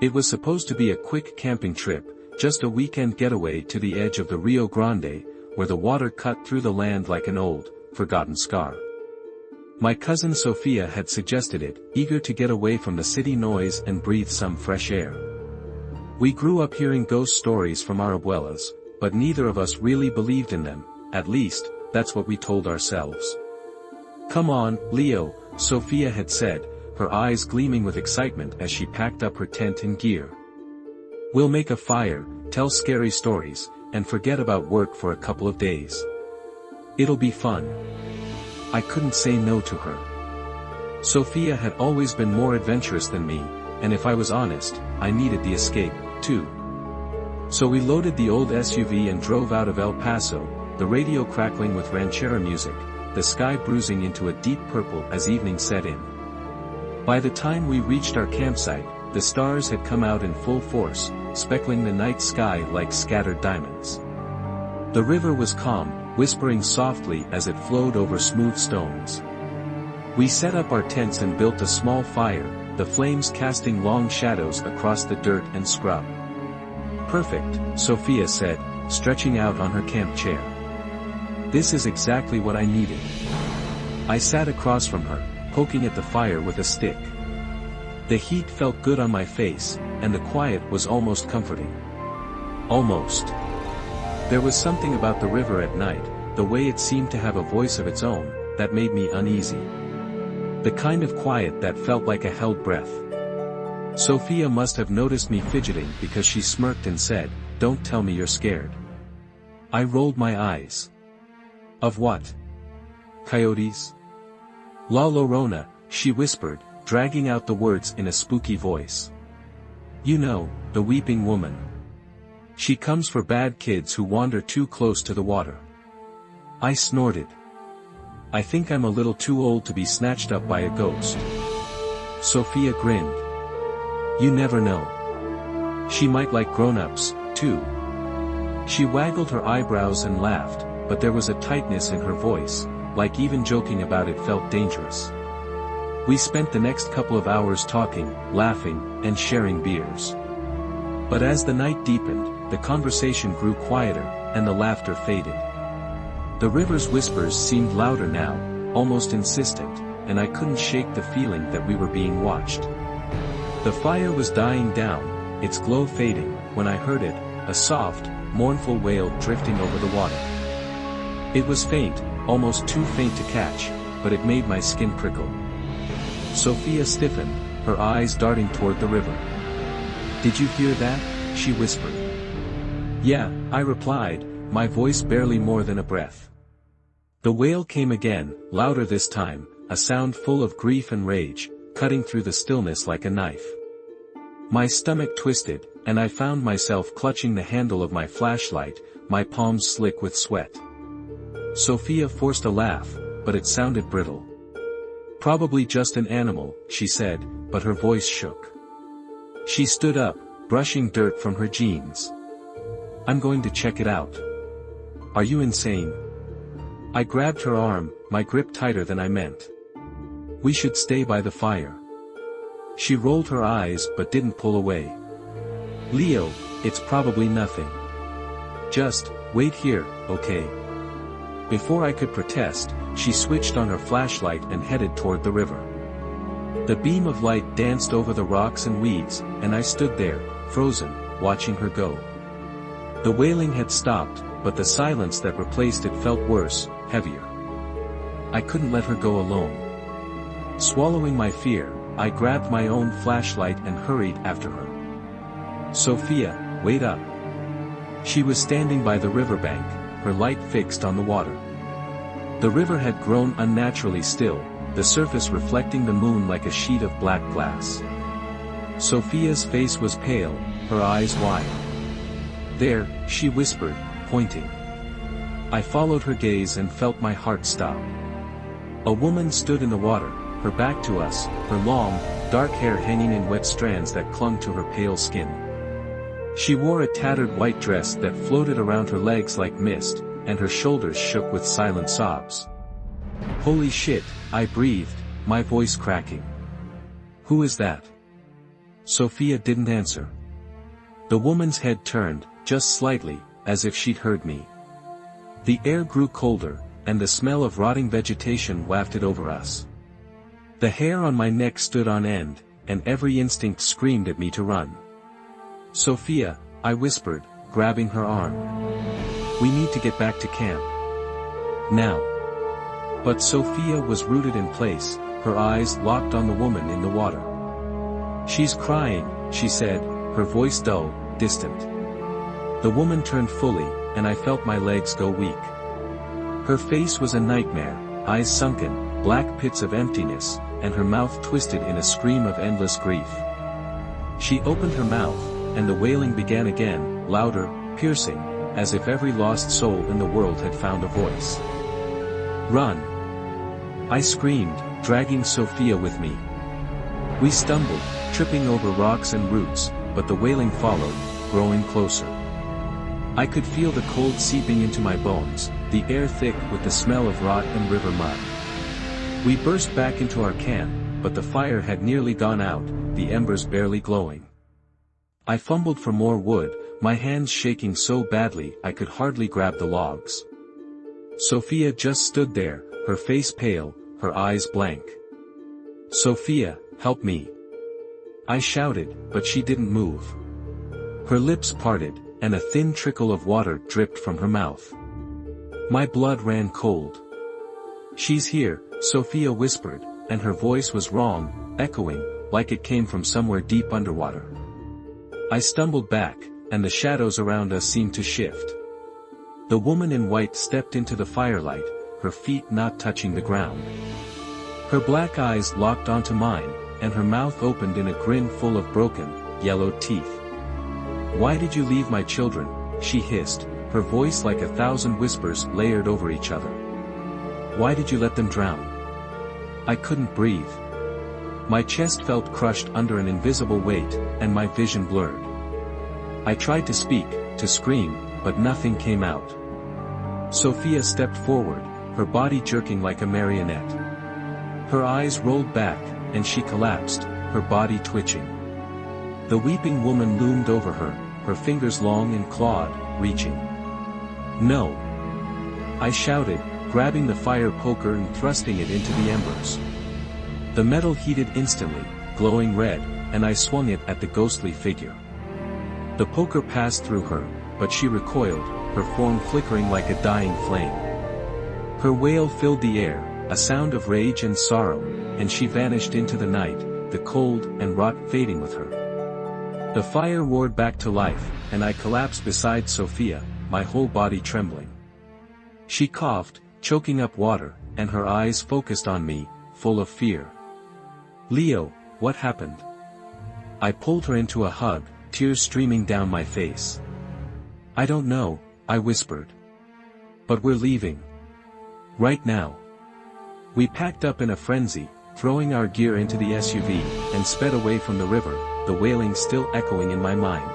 It was supposed to be a quick camping trip, just a weekend getaway to the edge of the Rio Grande, where the water cut through the land like an old, forgotten scar. My cousin Sophia had suggested it, eager to get away from the city noise and breathe some fresh air. We grew up hearing ghost stories from our abuelas, but neither of us really believed in them, at least, that's what we told ourselves. "Come on, Leo," Sophia had said, her eyes gleaming with excitement as she packed up her tent and gear. "We'll make a fire, tell scary stories, and forget about work for a couple of days. It'll be fun." I couldn't say no to her. Sophia had always been more adventurous than me, and if I was honest, I needed the escape, too. So we loaded the old SUV and drove out of El Paso, the radio crackling with ranchera music, the sky bruising into a deep purple as evening set in. By the time we reached our campsite, the stars had come out in full force, speckling the night sky like scattered diamonds. The river was calm, whispering softly as it flowed over smooth stones. We set up our tents and built a small fire, the flames casting long shadows across the dirt and scrub. "Perfect," Sophia said, stretching out on her camp chair. "This is exactly what I needed." I sat across from her, poking at the fire with a stick. The heat felt good on my face, and the quiet was almost comforting. Almost. There was something about the river at night, the way it seemed to have a voice of its own, that made me uneasy. The kind of quiet that felt like a held breath. Sophia must have noticed me fidgeting because she smirked and said, "Don't tell me you're scared." I rolled my eyes. "Of what? Coyotes?" "La Llorona," she whispered, dragging out the words in a spooky voice. "You know, the weeping woman. She comes for bad kids who wander too close to the water." I snorted. "I think I'm a little too old to be snatched up by a ghost." Sophia grinned. "You never know. She might like grown-ups, too." She waggled her eyebrows and laughed, but there was a tightness in her voice, like even joking about it felt dangerous. We spent the next couple of hours talking, laughing, and sharing beers. But as the night deepened, the conversation grew quieter, and the laughter faded. The river's whispers seemed louder now, almost insistent, and I couldn't shake the feeling that we were being watched. The fire was dying down, its glow fading, when I heard it, a soft, mournful wail drifting over the water. It was faint, almost too faint to catch, but it made my skin prickle. Sophia stiffened, her eyes darting toward the river. "Did you hear that?" she whispered. "Yeah," I replied, my voice barely more than a breath. The wail came again, louder this time, a sound full of grief and rage, cutting through the stillness like a knife. My stomach twisted, and I found myself clutching the handle of my flashlight, my palms slick with sweat. Sophia forced a laugh, but it sounded brittle. "Probably just an animal," she said, but her voice shook. She stood up, brushing dirt from her jeans. "I'm going to check it out." "Are you insane?" I grabbed her arm, my grip tighter than I meant. "We should stay by the fire." She rolled her eyes but didn't pull away. "Leo, it's probably nothing. Just, wait here, okay?" Before I could protest, she switched on her flashlight and headed toward the river. The beam of light danced over the rocks and weeds, and I stood there, frozen, watching her go. The wailing had stopped, but the silence that replaced it felt worse, heavier. I couldn't let her go alone. Swallowing my fear, I grabbed my own flashlight and hurried after her. "Sophia, wait up." She was standing by the riverbank, her light fixed on the water. The river had grown unnaturally still, the surface reflecting the moon like a sheet of black glass. Sophia's face was pale, her eyes wide. "There," she whispered, pointing. I followed her gaze and felt my heart stop. A woman stood in the water, her back to us, her long, dark hair hanging in wet strands that clung to her pale skin. She wore a tattered white dress that floated around her legs like mist, and her shoulders shook with silent sobs. "Holy shit," I breathed, my voice cracking. "Who is that?" Sophia didn't answer. The woman's head turned, just slightly, as if she'd heard me. The air grew colder, and the smell of rotting vegetation wafted over us. The hair on my neck stood on end, and every instinct screamed at me to run. "Sophia," I whispered, grabbing her arm. "We need to get back to camp. Now." But Sophia was rooted in place, her eyes locked on the woman in the water. "She's crying," she said, her voice dull, distant. The woman turned fully, and I felt my legs go weak. Her face was a nightmare, eyes sunken, black pits of emptiness, and her mouth twisted in a scream of endless grief. She opened her mouth, and the wailing began again, louder, piercing, as if every lost soul in the world had found a voice. "Run!" I screamed, dragging Sophia with me. We stumbled, tripping over rocks and roots, but the wailing followed, growing closer. I could feel the cold seeping into my bones, the air thick with the smell of rot and river mud. We burst back into our camp, but the fire had nearly gone out, the embers barely glowing. I fumbled for more wood, my hands shaking so badly I could hardly grab the logs. Sophia just stood there, her face pale, her eyes blank. "Sophia, help me!" I shouted, but she didn't move. Her lips parted, and a thin trickle of water dripped from her mouth. My blood ran cold. "She's here," Sophia whispered, and her voice was wrong, echoing, like it came from somewhere deep underwater. I stumbled back, and the shadows around us seemed to shift. The woman in white stepped into the firelight, her feet not touching the ground. Her black eyes locked onto mine, and her mouth opened in a grin full of broken, yellowed teeth. "Why did you leave my children?" she hissed, her voice like 1,000 whispers layered over each other. "Why did you let them drown?" I couldn't breathe. My chest felt crushed under an invisible weight, and my vision blurred. I tried to speak, to scream, but nothing came out. Sophia stepped forward, her body jerking like a marionette. Her eyes rolled back, and she collapsed, her body twitching. The weeping woman loomed over her, her fingers long and clawed, reaching. "No!" I shouted, grabbing the fire poker and thrusting it into the embers. The metal heated instantly, glowing red, and I swung it at the ghostly figure. The poker passed through her, but she recoiled, her form flickering like a dying flame. Her wail filled the air, a sound of rage and sorrow, and she vanished into the night, the cold and rot fading with her. The fire roared back to life, and I collapsed beside Sophia, my whole body trembling. She coughed, choking up water, and her eyes focused on me, full of fear. "Leo, what happened?" I pulled her into a hug, tears streaming down my face. "I don't know," I whispered. "But we're leaving. Right now." We packed up in a frenzy, throwing our gear into the SUV, and sped away from the river, the wailing still echoing in my mind.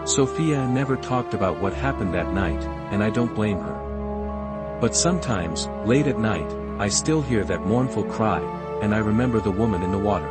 Sophia never talked about what happened that night, and I don't blame her. But sometimes, late at night, I still hear that mournful cry, and I remember the woman in the water.